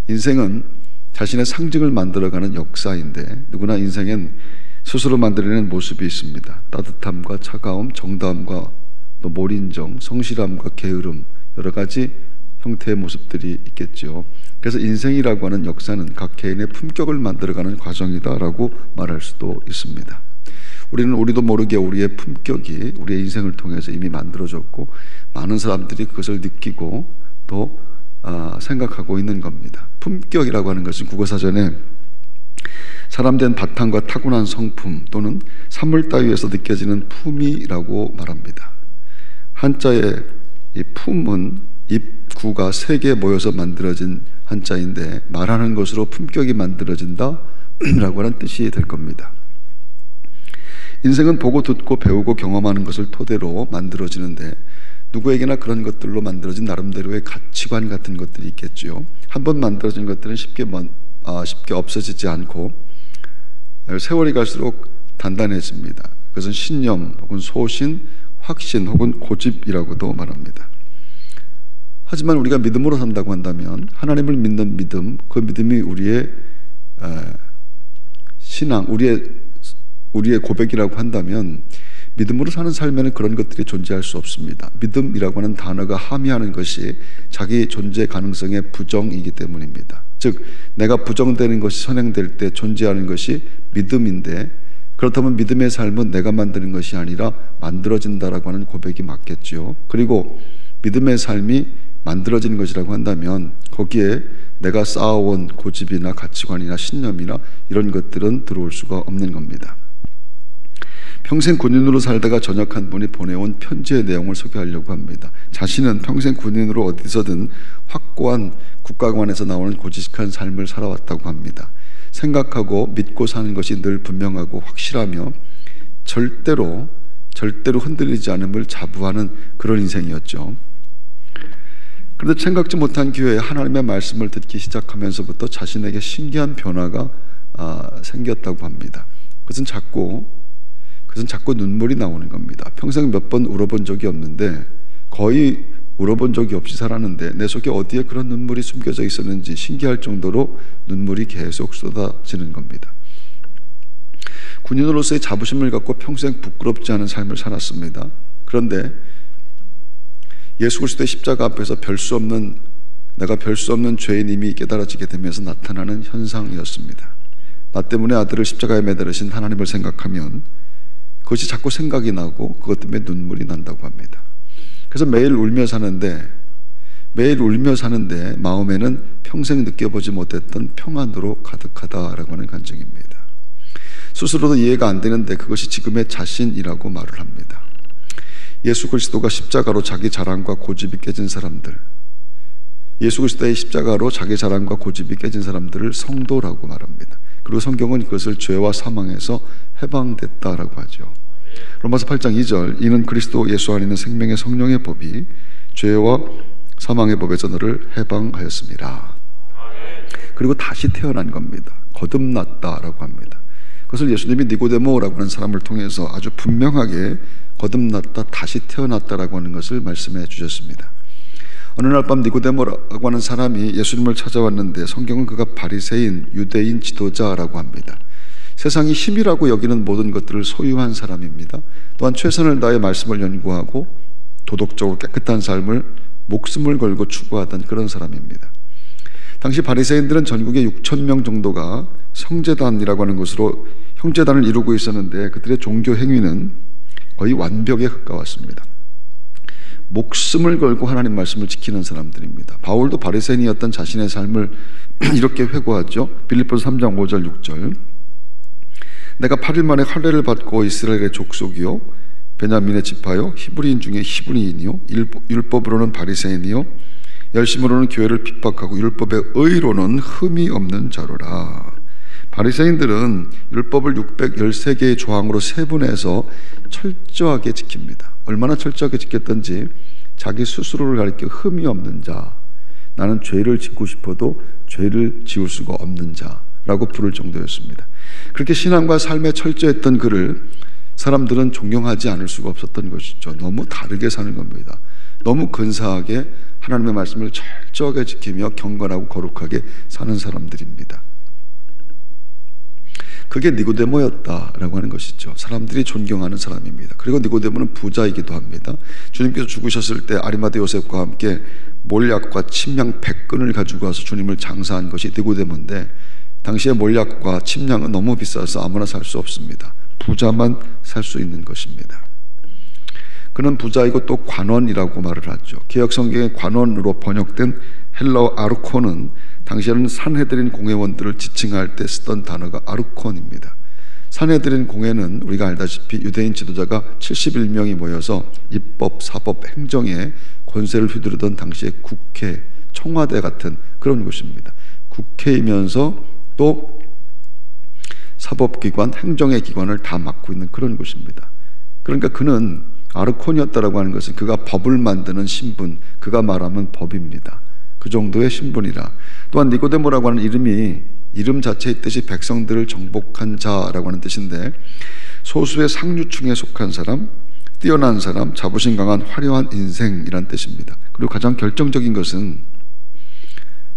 인생은 자신의 상징을 만들어가는 역사인데 누구나 인생엔 스스로 만들어내는 모습이 있습니다. 따뜻함과 차가움, 정다움과 또 몰인정, 성실함과 게으름, 여러 가지 형태의 모습들이 있겠죠. 그래서 인생이라고 하는 역사는 각 개인의 품격을 만들어가는 과정이다라고 말할 수도 있습니다. 우리도 모르게 우리의 품격이 우리의 인생을 통해서 이미 만들어졌고 많은 사람들이 그것을 느끼고 또 생각하고 있는 겁니다. 품격이라고 하는 것은 국어사전에 사람된 바탕과 타고난 성품 또는 산물 따위에서 느껴지는 품이라고 말합니다. 한자의 이 품은 입구가 세 개 모여서 만들어진 한자인데 말하는 것으로 품격이 만들어진다 라고 하는 뜻이 될 겁니다. 인생은 보고 듣고 배우고 경험하는 것을 토대로 만들어지는데 누구에게나 그런 것들로 만들어진 나름대로의 가치관 같은 것들이 있겠죠. 한번 만들어진 것들은 쉽게 없어지지 않고 세월이 갈수록 단단해집니다. 그것은 신념 혹은 소신, 확신 혹은 고집이라고도 말합니다. 하지만 우리가 믿음으로 산다고 한다면 하나님을 믿는 믿음, 그 믿음이 우리의 신앙, 우리의 고백이라고 한다면 믿음으로 사는 삶에는 그런 것들이 존재할 수 없습니다. 믿음이라고 하는 단어가 함의하는 것이 자기 존재 가능성의 부정이기 때문입니다. 즉 내가 부정되는 것이 선행될 때 존재하는 것이 믿음인데 그렇다면 믿음의 삶은 내가 만드는 것이 아니라 만들어진다라고 하는 고백이 맞겠죠. 그리고 믿음의 삶이 만들어지는 것이라고 한다면 거기에 내가 쌓아온 고집이나 가치관이나 신념이나 이런 것들은 들어올 수가 없는 겁니다. 평생 군인으로 살다가 전역한 분이 보내온 편지의 내용을 소개하려고 합니다. 자신은 평생 군인으로 어디서든 확고한 국가관에서 나오는 고지식한 삶을 살아왔다고 합니다. 생각하고 믿고 사는 것이 늘 분명하고 확실하며 절대로 흔들리지 않음을 자부하는 그런 인생이었죠. 그런데 생각지 못한 기회에 하나님의 말씀을 듣기 시작하면서부터 자신에게 신기한 변화가 생겼다고 합니다. 그것은 자꾸 눈물이 나오는 겁니다. 평생 몇 번 울어본 적이 없는데 거의 울어본 적이 없이 살았는데 내 속에 어디에 그런 눈물이 숨겨져 있었는지 신기할 정도로 눈물이 계속 쏟아지는 겁니다. 군인으로서의 자부심을 갖고 평생 부끄럽지 않은 삶을 살았습니다. 그런데 예수 그리스도의 십자가 앞에서 내가 별 수 없는 죄인임이 깨달아지게 되면서 나타나는 현상이었습니다. 나 때문에 아들을 십자가에 매달으신 하나님을 생각하면 그것이 자꾸 생각이 나고 그것 때문에 눈물이 난다고 합니다. 그래서 매일 울며 사는데 마음에는 평생 느껴보지 못했던 평안으로 가득하다라고 하는 간증입니다. 스스로도 이해가 안 되는데 그것이 지금의 자신이라고 말을 합니다. 예수 그리스도가 십자가로 자기 자랑과 고집이 깨진 사람들, 예수 그리스도의 십자가로 자기 자랑과 고집이 깨진 사람들을 성도라고 말합니다. 그리고 성경은 그것을 죄와 사망에서 해방됐다라고 하죠. 로마서 8장 2절, 이는 그리스도 예수 안에 있는 생명의 성령의 법이 죄와 사망의 법에서 너를 해방하였습니다. 그리고 다시 태어난 겁니다. 거듭났다라고 합니다. 그것을 예수님이 니고데모라고 하는 사람을 통해서 아주 분명하게 거듭났다, 다시 태어났다라고 하는 것을 말씀해 주셨습니다. 어느 날 밤 니고데모라고 하는 사람이 예수님을 찾아왔는데 성경은 그가 바리새인, 유대인 지도자라고 합니다. 세상이 힘이라고 여기는 모든 것들을 소유한 사람입니다. 또한 최선을 다해 말씀을 연구하고 도덕적으로 깨끗한 삶을 목숨을 걸고 추구하던 그런 사람입니다. 당시 바리새인들은 전국에 6,000명 정도가 성제단이라고 하는 것으로 형제단을 이루고 있었는데 그들의 종교 행위는 거의 완벽에 가까웠습니다. 목숨을 걸고 하나님 말씀을 지키는 사람들입니다. 바울도 바리새인이었던 자신의 삶을 이렇게 회고하죠. 빌립보서 3장 5절 6절, 내가 8일 만에 할례를 받고 이스라엘의 족속이요 베냐민의 지파요 히브리인 중에 히브리인이요 율법으로는 바리새인이요 열심으로는 교회를 핍박하고 율법의 의로는 흠이 없는 자로라. 바리새인들은 율법을 613개의 조항으로 세분해서 철저하게 지킵니다. 얼마나 철저하게 지켰던지 자기 스스로를 가리켜 흠이 없는 자, 나는 죄를 짓고 싶어도 죄를 지을 수가 없는 자라고 부를 정도였습니다. 그렇게 신앙과 삶에 철저했던 그를 사람들은 존경하지 않을 수가 없었던 것이죠. 너무 다르게 사는 겁니다. 너무 근사하게 하나님의 말씀을 철저하게 지키며 경건하고 거룩하게 사는 사람들입니다. 그게 니고데모였다라고 하는 것이죠. 사람들이 존경하는 사람입니다. 그리고 니고데모는 부자이기도 합니다. 주님께서 죽으셨을 때 아리마대 요셉과 함께 몰약과 침량 100근을 가지고 와서 주님을 장사한 것이 니고데모인데, 당시에 몰약과 침량은 너무 비싸서 아무나 살 수 없습니다. 부자만 살 수 있는 것입니다. 그는 부자이고 또 관원이라고 말을 하죠. 개역성경의 관원으로 번역된 헬라어 아르콘은 당시에는 산헤드린 공회원들을 지칭할 때 쓰던 단어가 아르콘입니다. 산헤드린 공회는 우리가 알다시피 유대인 지도자가 71명이 모여서 입법, 사법, 행정에 권세를 휘두르던 당시의 국회, 청와대 같은 그런 곳입니다. 국회이면서 또 사법기관, 행정의 기관을 다 맡고 있는 그런 곳입니다. 그러니까 그는 아르콘이었다라고 하는 것은 그가 법을 만드는 신분, 그가 말하면 법입니다. 그 정도의 신분이라. 또한 니고데모라고 하는 이름 자체의 뜻이 백성들을 정복한 자라고 하는 뜻인데, 소수의 상류층에 속한 사람, 뛰어난 사람, 자부심 강한 화려한 인생이란 뜻입니다. 그리고 가장 결정적인 것은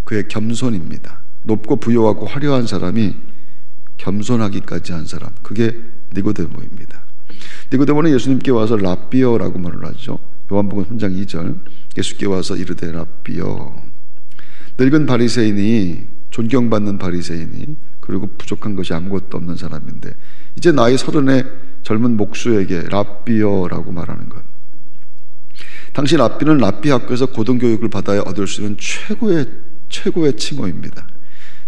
그의 겸손입니다. 높고 부유하고 화려한 사람이 겸손하기까지 한 사람, 그게 니고데모입니다. 니고데모는 예수님께 와서 랍비어라고 말을 하죠. 요한복음 3장 2절, 예수께 와서 이르되 랍비어. 늙은 바리새인이, 존경받는 바리새인이, 그리고 부족한 것이 아무것도 없는 사람인데 이제 나이 30의 젊은 목수에게 랍비어라고 말하는 것. 당시 랍비는 랍비 학교에서 고등교육을 받아야 얻을 수 있는 최고의 칭호입니다.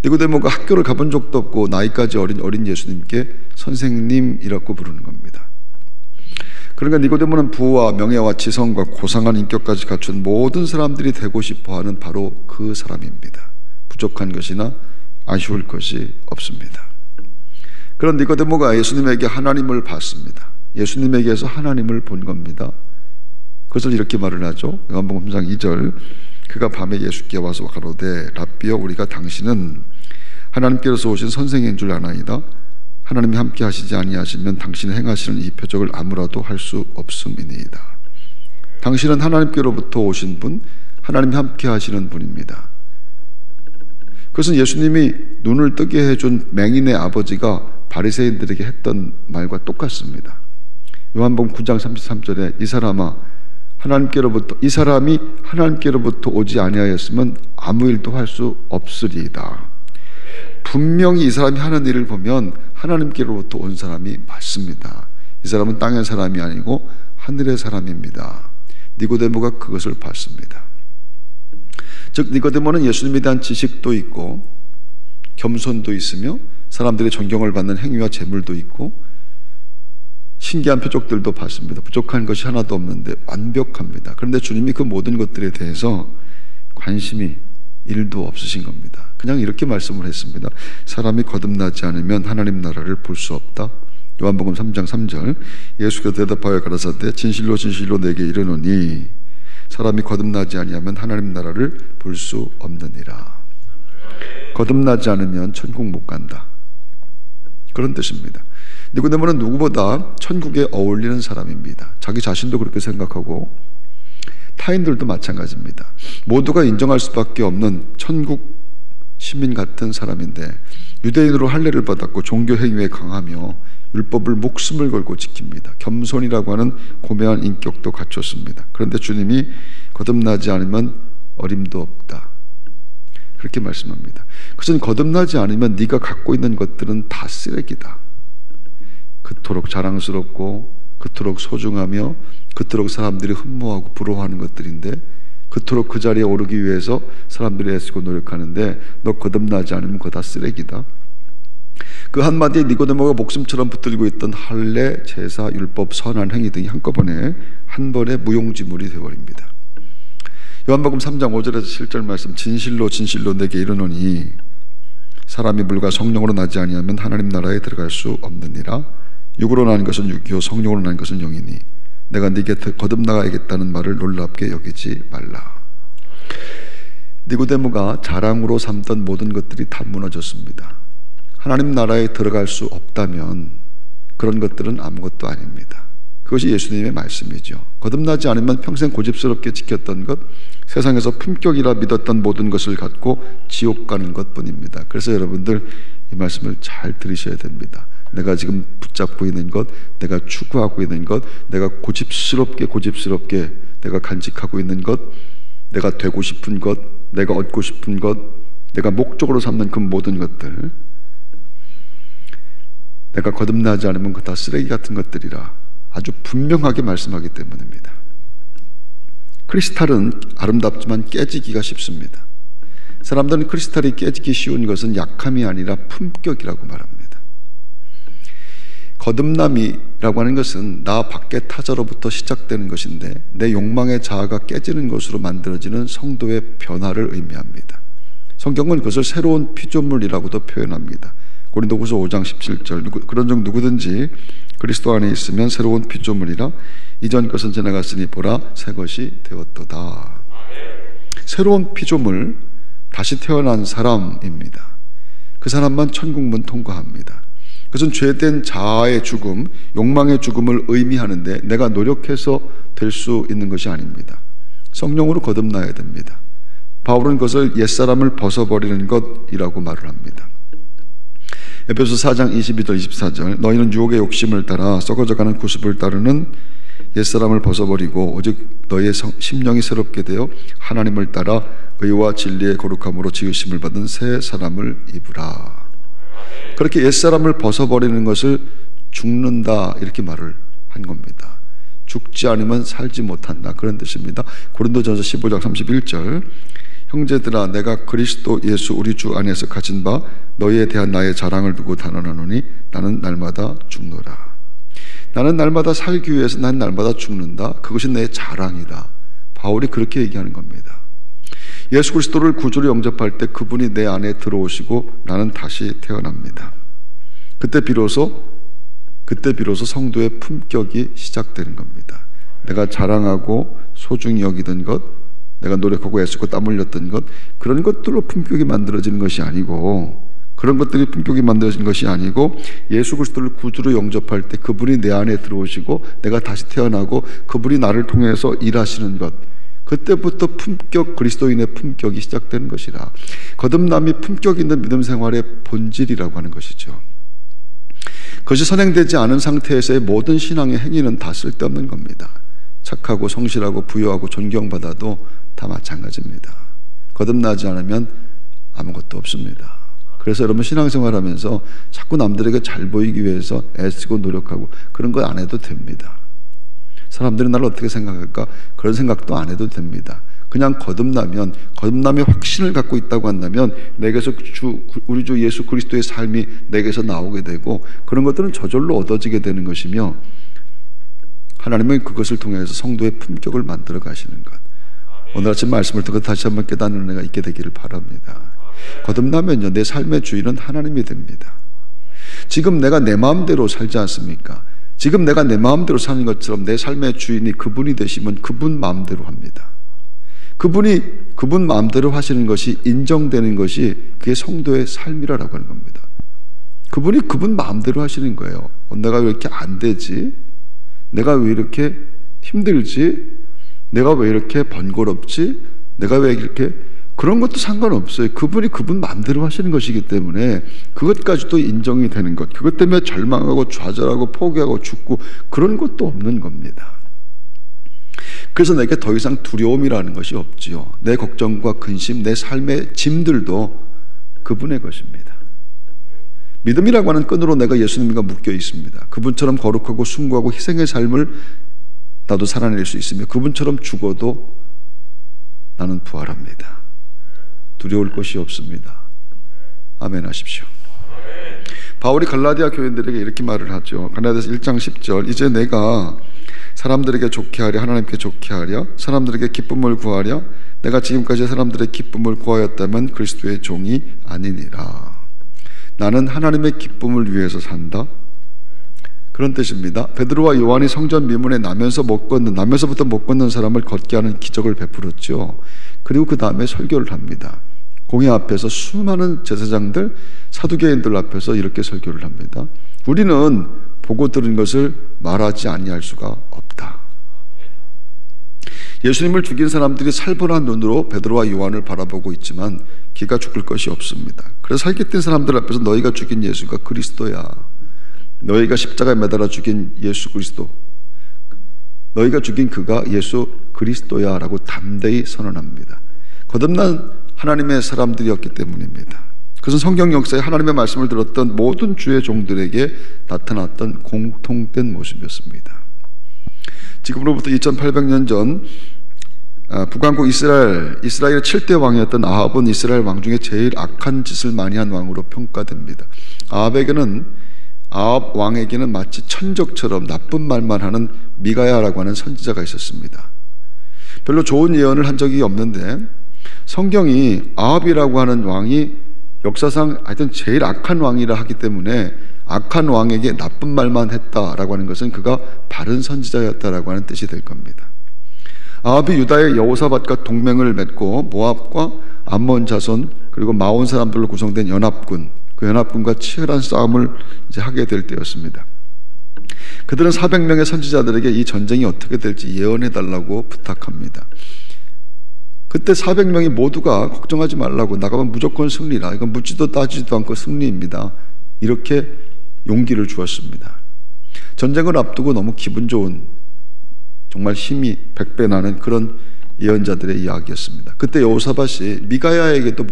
니고데모가 학교를 가본 적도 없고 나이까지 어린 예수님께 선생님이라고 부르는 겁니다. 그러니까 니고데모는 부와 명예와 지성과 고상한 인격까지 갖춘 모든 사람들이 되고 싶어하는 바로 그 사람입니다. 부족한 것이나 아쉬울 것이 없습니다. 그런 니고데모가 예수님에게 하나님을 봤습니다. 예수님에게서 하나님을 본 겁니다. 그것을 이렇게 말을 하죠. 요한복음 3장 2절, 그가 밤에 예수께 와서 가로되 랍비여, 우리가 당신은 하나님께로서 오신 선생인 줄 아나이다. 하나님이 함께 하시지 아니하시면 당신이 행하시는 이 표적을 아무라도 할 수 없음이니이다. 당신은 하나님께로부터 오신 분, 하나님이 함께 하시는 분입니다. 그것은 예수님이 눈을 뜨게 해준 맹인의 아버지가 바리새인들에게 했던 말과 똑같습니다. 요한복음 9장 33절에 이 사람이 하나님께로부터 오지 아니하였으면 아무 일도 할 수 없으리이다. 분명히 이 사람이 하는 일을 보면 하나님께로부터 온 사람이 맞습니다. 이 사람은 땅의 사람이 아니고 하늘의 사람입니다. 니고데모가 그것을 봤습니다. 즉 니고데모는 예수님에 대한 지식도 있고 겸손도 있으며 사람들의 존경을 받는 행위와 재물도 있고 신기한 표적들도 봤습니다. 부족한 것이 하나도 없는데 완벽합니다. 그런데 주님이 그 모든 것들에 대해서 관심이 1도 없으신 겁니다. 그냥 이렇게 말씀을 했습니다. 사람이 거듭나지 않으면 하나님 나라를 볼 수 없다. 요한복음 3장 3절, 예수께서 대답하여 가라사대 진실로 진실로 내게 이르노니 사람이 거듭나지 아니하면 하나님 나라를 볼 수 없느니라. 거듭나지 않으면 천국 못 간다, 그런 뜻입니다. 니고데모는 누구보다 천국에 어울리는 사람입니다. 자기 자신도 그렇게 생각하고 타인들도 마찬가지입니다. 모두가 인정할 수밖에 없는 천국 시민 같은 사람인데 유대인으로 할례를 받았고 종교 행위에 강하며 율법을 목숨을 걸고 지킵니다. 겸손이라고 하는 고매한 인격도 갖췄습니다. 그런데 주님이 거듭나지 않으면 어림도 없다, 그렇게 말씀합니다. 그것은 거듭나지 않으면 네가 갖고 있는 것들은 다 쓰레기다. 그토록 자랑스럽고 그토록 소중하며 그토록 사람들이 흠모하고 부러워하는 것들인데, 그토록 그 자리에 오르기 위해서 사람들이 애쓰고 노력하는데 너 거듭나지 않으면 그거 다 쓰레기다. 그 한마디에 니고데모가 목숨처럼 붙들고 있던 할례, 제사, 율법, 선한 행위 등이 한꺼번에 한 번에 무용지물이 되어버립니다. 요한복음 3장 5절에서 7절 말씀, 진실로 진실로 내게 이르노니 사람이 물과 성령으로 나지 아니하면 하나님 나라에 들어갈 수 없느니라. 육으로 나는 것은 육이요 성령으로 나는 것은 영이니 내가 네 곁에 거듭나가야겠다는 말을 놀랍게 여기지 말라. 니고데모가 자랑으로 삼던 모든 것들이 다 무너졌습니다. 하나님 나라에 들어갈 수 없다면 그런 것들은 아무것도 아닙니다. 그것이 예수님의 말씀이죠. 거듭나지 않으면 평생 고집스럽게 지켰던 것, 세상에서 품격이라 믿었던 모든 것을 갖고 지옥 가는 것뿐입니다. 그래서 여러분들 이 말씀을 잘 들으셔야 됩니다. 내가 지금 붙잡고 있는 것, 내가 추구하고 있는 것, 내가 고집스럽게 내가 간직하고 있는 것, 내가 되고 싶은 것, 내가 얻고 싶은 것, 내가 목적으로 삼는 그 모든 것들, 내가 거듭나지 않으면 그 다 쓰레기 같은 것들이라 아주 분명하게 말씀하기 때문입니다. 크리스탈은 아름답지만 깨지기가 쉽습니다. 사람들은 크리스탈이 깨지기 쉬운 것은 약함이 아니라 품격이라고 말합니다. 거듭남이라고 하는 것은 나 밖의 타자로부터 시작되는 것인데 내 욕망의 자아가 깨지는 것으로 만들어지는 성도의 변화를 의미합니다. 성경은 그것을 새로운 피조물이라고도 표현합니다. 고린도후서 5장 17절 그런즉 누구든지 그리스도 안에 있으면 새로운 피조물이라 이전 것은 지나갔으니 보라 새 것이 되었도다. 새로운 피조물, 다시 태어난 사람입니다. 그 사람만 천국문 통과합니다. 그것은 죄된 자아의 죽음, 욕망의 죽음을 의미하는데 내가 노력해서 될 수 있는 것이 아닙니다. 성령으로 거듭나야 됩니다. 바울은 그것을 옛사람을 벗어버리는 것이라고 말을 합니다. 에베소 4장 22절 24절 너희는 유혹의 욕심을 따라 썩어져가는 구습을 따르는 옛사람을 벗어버리고 오직 너희의 심령이 새롭게 되어 하나님을 따라 의와 진리의 거룩함으로 지으심을 받은 새 사람을 입으라. 그렇게 옛사람을 벗어버리는 것을 죽는다 이렇게 말을 한 겁니다. 죽지 않으면 살지 못한다 그런 뜻입니다. 고린도전서 15장 31절 형제들아 내가 그리스도 예수 우리 주 안에서 가진 바 너희에 대한 나의 자랑을 두고 단언하노니 나는 날마다 죽노라. 나는 날마다 살기 위해서 난 날마다 죽는다. 그것이 내 자랑이다. 바울이 그렇게 얘기하는 겁니다. 예수 그리스도를 구주로 영접할 때 그분이 내 안에 들어오시고 나는 다시 태어납니다. 그때 비로소 성도의 품격이 시작되는 겁니다. 내가 자랑하고 소중히 여기던 것, 내가 노력하고 애쓰고 땀 흘렸던 것, 그런 것들로 품격이 만들어지는 것이 아니고, 그런 것들이 품격이 만들어진 것이 아니고 예수 그리스도를 구주로 영접할 때 그분이 내 안에 들어오시고 내가 다시 태어나고 그분이 나를 통해서 일하시는 것, 그때부터 품격, 그리스도인의 품격이 시작되는 것이라. 거듭남이 품격 있는 믿음 생활의 본질이라고 하는 것이죠. 그것이 선행되지 않은 상태에서의 모든 신앙의 행위는 다 쓸데없는 겁니다. 착하고 성실하고 부유하고 존경받아도 다 마찬가지입니다. 거듭나지 않으면 아무것도 없습니다. 그래서 여러분 신앙생활하면서 자꾸 남들에게 잘 보이기 위해서 애쓰고 노력하고 그런 거 안 해도 됩니다. 사람들이 나를 어떻게 생각할까? 그런 생각도 안 해도 됩니다. 그냥 거듭나면, 거듭남의 확신을 갖고 있다고 한다면 내게서 우리 주 예수 그리스도의 삶이 내게서 나오게 되고 그런 것들은 저절로 얻어지게 되는 것이며 하나님은 그것을 통해서 성도의 품격을 만들어 가시는 것. 오늘 아침 말씀을 듣고 다시 한번 깨닫는 은혜가 있게 되기를 바랍니다. 거듭나면요, 내 삶의 주인은 하나님이 됩니다. 지금 내가 내 마음대로 살지 않습니까? 지금 내가 내 마음대로 사는 것처럼 내 삶의 주인이 그분이 되시면 그분 마음대로 합니다. 그분 마음대로 하시는 것이 인정되는 것이 그게 성도의 삶이라고 하는 겁니다. 그분이 그분 마음대로 하시는 거예요. 내가 왜 이렇게 안 되지? 내가 왜 이렇게 힘들지? 내가 왜 이렇게 번거롭지? 내가 왜 이렇게, 그런 것도 상관없어요. 그분이 그분 마음대로 하시는 것이기 때문에 그것까지도 인정이 되는 것, 그것 때문에 절망하고 좌절하고 포기하고 죽고 그런 것도 없는 겁니다. 그래서 내게 더 이상 두려움이라는 것이 없지요. 내 걱정과 근심, 내 삶의 짐들도 그분의 것입니다. 믿음이라고 하는 끈으로 내가 예수님과 묶여 있습니다. 그분처럼 거룩하고 숭고하고 희생의 삶을 나도 살아낼 수 있으며 그분처럼 죽어도 나는 부활합니다. 두려울 것이 없습니다. 아멘 하십시오. 바울이 갈라디아 교인들에게 이렇게 말을 하죠. 갈라디아서 1장 10절 이제 내가 사람들에게 좋게 하랴 하나님께 좋게 하랴 사람들에게 기쁨을 구하랴 내가 지금까지 사람들의 기쁨을 구하였다면 그리스도의 종이 아니니라. 나는 하나님의 기쁨을 위해서 산다, 그런 뜻입니다. 베드로와 요한이 성전 미문에 나면서부터 못 걷는 사람을 걷게 하는 기적을 베풀었죠. 그리고 그 다음에 설교를 합니다. 공회 앞에서 수많은 제사장들, 사두개인들 앞에서 이렇게 설교를 합니다. 우리는 보고 들은 것을 말하지 아니할 수가 없다. 예수님을 죽인 사람들이 살벌한 눈으로 베드로와 요한을 바라보고 있지만 기가 죽을 것이 없습니다. 그래서 살깃된 사람들 앞에서 너희가 죽인 예수가 그리스도야, 너희가 십자가에 매달아 죽인 예수 그리스도, 너희가 죽인 그가 예수 그리스도야 라고 담대히 선언합니다. 거듭난 하나님의 사람들이었기 때문입니다. 그것은 성경 역사에 하나님의 말씀을 들었던 모든 주의 종들에게 나타났던 공통된 모습이었습니다. 지금으로부터 2800년 전 북왕국 이스라엘의 7대 왕이었던 아합은 이스라엘 왕 중에 제일 악한 짓을 많이 한 왕으로 평가됩니다. 아합 왕에게는 마치 천적처럼 나쁜 말만 하는 미가야라고 하는 선지자가 있었습니다. 별로 좋은 예언을 한 적이 없는데 성경이 아합이라고 하는 왕이 역사상 하여튼 제일 악한 왕이라 하기 때문에 악한 왕에게 나쁜 말만 했다라고 하는 것은 그가 바른 선지자였다라고 하는 뜻이 될 겁니다. 아합이 유다의 여호사밧과 동맹을 맺고 모압과 암몬 자손 그리고 마온 사람들로 구성된 연합군, 그 연합군과 치열한 싸움을 이제 하게 될 때였습니다. 그들은 400명의 선지자들에게 이 전쟁이 어떻게 될지 예언해 달라고 부탁합니다. 그때 400명이 모두가 걱정하지 말라고, 나가면 무조건 승리라, 이건 묻지도 따지지도 않고 승리입니다, 이렇게 용기를 주었습니다. 전쟁을 앞두고 너무 기분 좋은, 정말 힘이 100배 나는 그런 예언자들의 이야기였습니다. 그때 여호사밧이 미가야에게도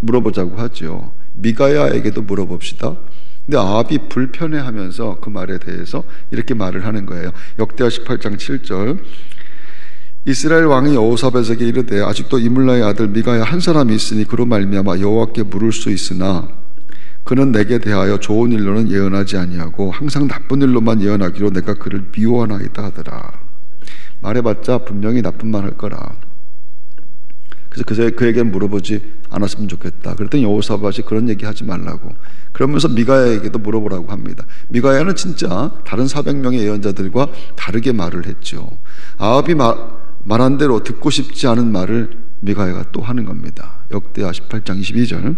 물어보자고 하죠. 미가야에게도 물어봅시다. 근데 아합이 불편해하면서 그 말에 대해서 이렇게 말을 하는 거예요. 역대하 18장 7절, 이스라엘 왕이 여호사밧에게 이르되 아직도 이물라의 아들 미가야 한 사람이 있으니 그로 말미암아 여호와께 물을 수 있으나 그는 내게 대하여 좋은 일로는 예언하지 아니하고 항상 나쁜 일로만 예언하기로 내가 그를 미워하나이다 하더라. 말해봤자 분명히 나쁜 말 할 거라. 그래서 그에게는 물어보지 않았으면 좋겠다. 그랬더니 여호사밧이 그런 얘기 하지 말라고, 그러면서 미가야에게도 물어보라고 합니다. 미가야는 진짜 다른 400명의 예언자들과 다르게 말을 했죠. 아합이 말한 대로 듣고 싶지 않은 말을 미가야가 또 하는 겁니다. 역대하 18장 22절,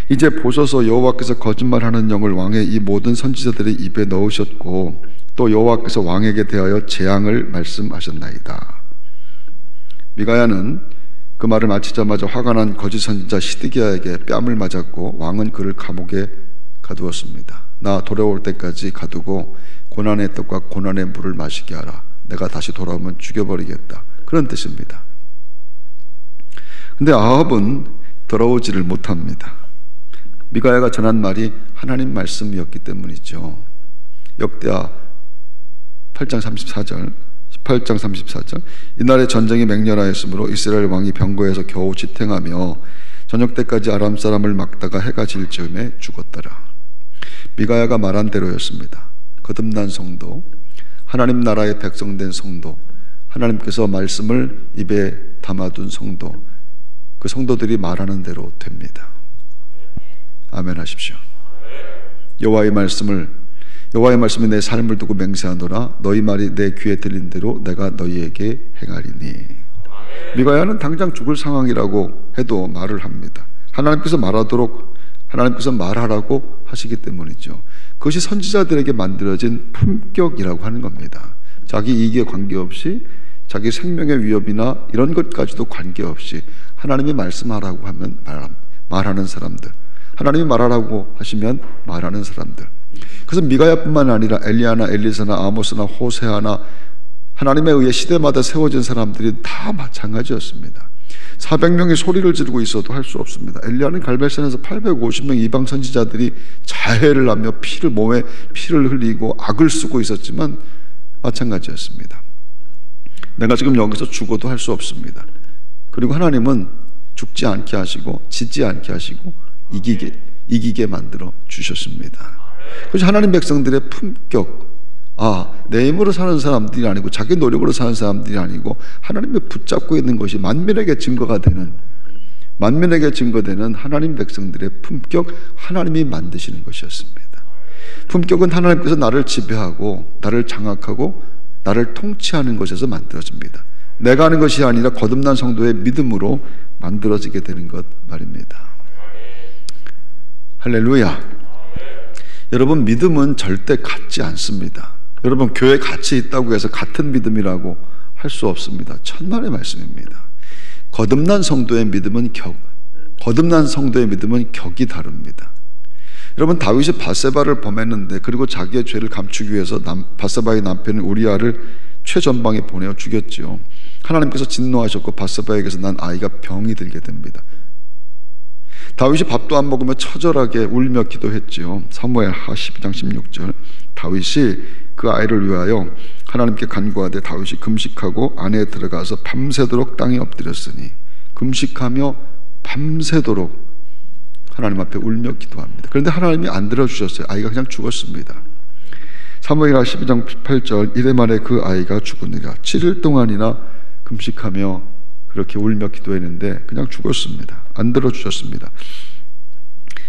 이제 보소서 여호와께서 거짓말하는 영을 왕의 이 모든 선지자들의 입에 넣으셨고 또 여호와께서 왕에게 대하여 재앙을 말씀하셨나이다. 미가야는 그 말을 마치자마자 화가 난 거짓 선지자 시드기야에게 뺨을 맞았고 왕은 그를 감옥에 가두었습니다. 나 돌아올 때까지 가두고 고난의 떡과 고난의 물을 마시게 하라. 내가 다시 돌아오면 죽여버리겠다. 그런 뜻입니다. 근데 아합은 돌아오지를 못합니다. 미가야가 전한 말이 하나님 말씀이었기 때문이죠. 역대하 8장 34절, 18장 34절, 이날에 전쟁이 맹렬하였으므로 이스라엘 왕이 병거에서 겨우 지탱하며 저녁 때까지 아람 사람을 막다가 해가 질 즈음에 죽었더라. 미가야가 말한 대로였습니다. 거듭난 성도, 하나님 나라의 백성된 성도, 하나님께서 말씀을 입에 담아둔 성도, 그 성도들이 말하는 대로 됩니다. 아멘 하십시오. 여호와의 말씀이 내 삶을 두고 맹세하노라. 너희 말이 내 귀에 들린 대로 내가 너희에게 행하리니. 미가야는 당장 죽을 상황이라고 해도 말을 합니다. 하나님께서 말하라고 하시기 때문이죠. 그것이 선지자들에게 만들어진 품격이라고 하는 겁니다. 자기 이익에 관계없이, 자기 생명의 위협이나 이런 것까지도 관계없이 하나님이 말씀하라고 하면 말하는 사람들, 하나님이 말하라고 하시면 말하는 사람들. 그래서 미가야뿐만 아니라 엘리야나 엘리사나 아모스나 호세아나 하나님에 의해 시대마다 세워진 사람들이 다 마찬가지였습니다. 400명이 소리를 지르고 있어도 할 수 없습니다. 엘리야는 갈멜산에서 850명 이방 선지자들이 자해를 하며 몸에 피를 흘리고 악을 쓰고 있었지만 마찬가지였습니다. 내가 지금 여기서 죽어도 할 수 없습니다. 그리고 하나님은 죽지 않게 하시고 지지 않게 하시고 이기게 만들어 주셨습니다. 그래서 하나님 백성들의 품격, 내 힘으로 사는 사람들이 아니고 자기 노력으로 사는 사람들이 아니고 하나님의 붙잡고 있는 것이 만민에게 증거가 되는, 만민에게 증거되는 하나님 백성들의 품격, 하나님이 만드시는 것이었습니다. 품격은 하나님께서 나를 지배하고 나를 장악하고 나를 통치하는 것에서 만들어집니다. 내가 하는 것이 아니라 거듭난 성도의 믿음으로 만들어지게 되는 것 말입니다. 할렐루야. 여러분, 믿음은 절대 같지 않습니다. 여러분, 교회 같이 있다고 해서 같은 믿음이라고 할 수 없습니다. 천만의 말씀입니다. 거듭난 성도의 믿음은 격이 다릅니다. 여러분, 다윗이 밧세바를 범했는데, 그리고 자기의 죄를 감추기 위해서 밧세바의 남편인 우리아를 최전방에 보내어 죽였지요. 하나님께서 진노하셨고 밧세바에게서 난 아이가 병이 들게 됩니다. 다윗이 밥도 안 먹으며 처절하게 울며 기도했지요. 사무엘하 12장 16절. 다윗이 그 아이를 위하여 하나님께 간구하되 다윗이 금식하고 안에 들어가서 밤새도록 땅에 엎드렸으니, 금식하며 밤새도록 하나님 앞에 울며 기도합니다. 그런데 하나님이 안 들어주셨어요. 아이가 그냥 죽었습니다. 사무엘하 12장 8절. 이래 만에 그 아이가 죽으니라. 7일 동안이나 금식하며 그렇게 울며 기도했는데 그냥 죽었습니다. 안 들어주셨습니다.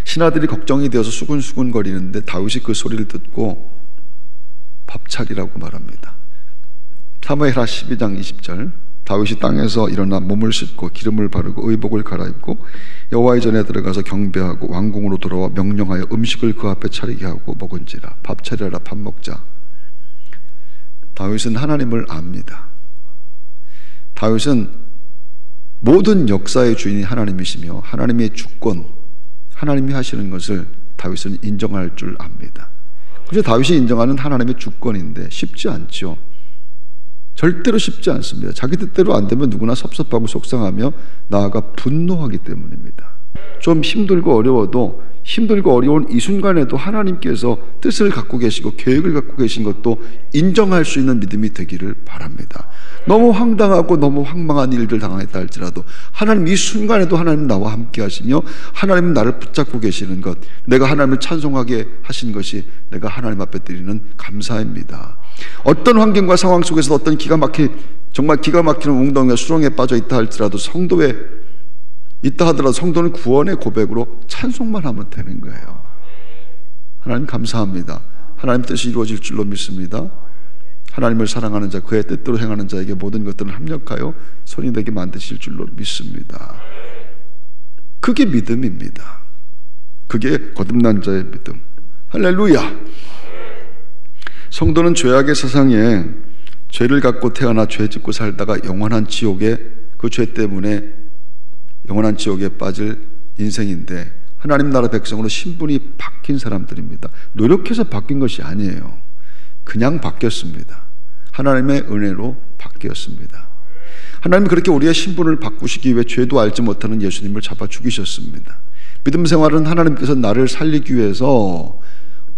신하들이 걱정이 되어서 수군수군 거리는데 다윗이 그 소리를 듣고 밥 차리라고 말합니다. 사무엘하 12장 20절. 다윗이 땅에서 일어나 몸을 씻고 기름을 바르고 의복을 갈아입고 여호와의 전에 들어가서 경배하고 왕궁으로 돌아와 명령하여 음식을 그 앞에 차리게 하고 먹은지라. 밥 차려라, 밥 먹자. 다윗은 하나님을 압니다. 다윗은 모든 역사의 주인이 하나님이시며 하나님의 주권, 하나님이 하시는 것을 다윗은 인정할 줄 압니다. 그래서 다윗이 인정하는 하나님의 주권인데 쉽지 않죠. 절대로 쉽지 않습니다. 자기 뜻대로 안 되면 누구나 섭섭하고 속상하며 나아가 분노하기 때문입니다. 좀 힘들고 어려워도, 힘들고 어려운 이 순간에도 하나님께서 뜻을 갖고 계시고 계획을 갖고 계신 것도 인정할 수 있는 믿음이 되기를 바랍니다. 너무 황당하고 너무 황망한 일들 당했다 할지라도 하나님, 이 순간에도 하나님 나와 함께 하시며 하나님 나를 붙잡고 계시는 것, 내가 하나님을 찬송하게 하신 것이 내가 하나님 앞에 드리는 감사입니다. 어떤 환경과 상황 속에서 어떤 정말 기가 막히는 웅덩이와 수렁에 빠져 있다 할지라도, 성도에 있다 하더라도 성도는 구원의 고백으로 찬송만 하면 되는 거예요. 하나님 감사합니다. 하나님 뜻이 이루어질 줄로 믿습니다. 하나님을 사랑하는 자, 그의 뜻대로 행하는 자에게 모든 것들을 합력하여 선이 되게 만드실 줄로 믿습니다. 그게 믿음입니다. 그게 거듭난 자의 믿음. 할렐루야. 성도는 죄악의 세상에 죄를 갖고 태어나 죄 짓고 살다가 영원한 지옥에, 그 죄 때문에 영원한 지옥에 빠질 인생인데, 하나님 나라 백성으로 신분이 바뀐 사람들입니다. 노력해서 바뀐 것이 아니에요. 그냥 바뀌었습니다. 하나님의 은혜로 바뀌었습니다. 하나님은 그렇게 우리의 신분을 바꾸시기 위해 죄도 알지 못하는 예수님을 잡아 죽이셨습니다. 믿음 생활은 하나님께서 나를 살리기 위해서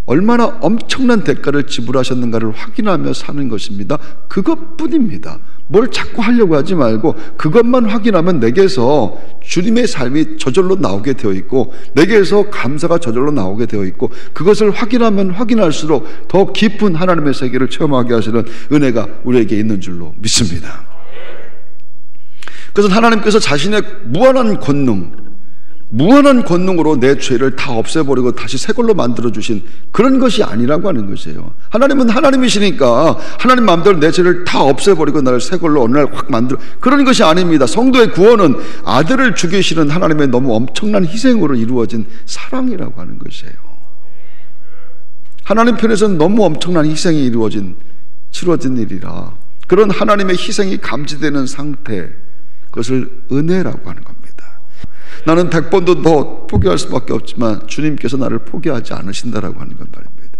얼마나 엄청난 대가를 지불하셨는가를 확인하며 사는 것입니다. 그것뿐입니다. 뭘 자꾸 하려고 하지 말고 그것만 확인하면 내게서 주님의 삶이 저절로 나오게 되어 있고, 내게서 감사가 저절로 나오게 되어 있고, 그것을 확인하면 확인할수록 더 깊은 하나님의 세계를 체험하게 하시는 은혜가 우리에게 있는 줄로 믿습니다. 그래서 하나님께서 자신의 무한한 권능으로 내 죄를 다 없애버리고 다시 새 걸로 만들어주신 그런 것이 아니라고 하는 것이에요. 하나님은 하나님이시니까 하나님 마음대로 내 죄를 다 없애버리고 나를 새 걸로 어느 날 확 만들어, 그런 것이 아닙니다. 성도의 구원은 아들을 죽이시는 하나님의 너무 엄청난 희생으로 이루어진 사랑이라고 하는 것이에요. 하나님 편에서는 너무 엄청난 희생이 치러진 일이라, 그런 하나님의 희생이 감지되는 상태, 그것을 은혜라고 하는 겁니다. 나는 100번도 더 포기할 수밖에 없지만 주님께서 나를 포기하지 않으신다라고 하는 건 말입니다.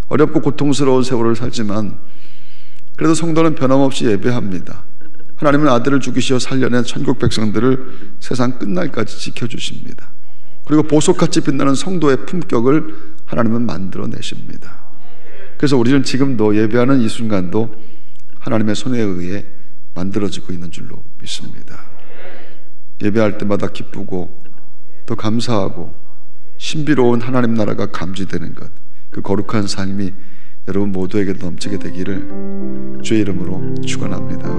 어렵고 고통스러운 세월을 살지만 그래도 성도는 변함없이 예배합니다. 하나님은 아들을 죽이시어 살려낸 천국 백성들을 세상 끝날까지 지켜주십니다. 그리고 보석같이 빛나는 성도의 품격을 하나님은 만들어내십니다. 그래서 우리는 지금도 예배하는 이 순간도 하나님의 손에 의해 만들어지고 있는 줄로 믿습니다. 예배할 때마다 기쁘고 또 감사하고 신비로운 하나님 나라가 감지되는 것, 그 거룩한 삶이 여러분 모두에게 넘치게 되기를 주의 이름으로 축원합니다.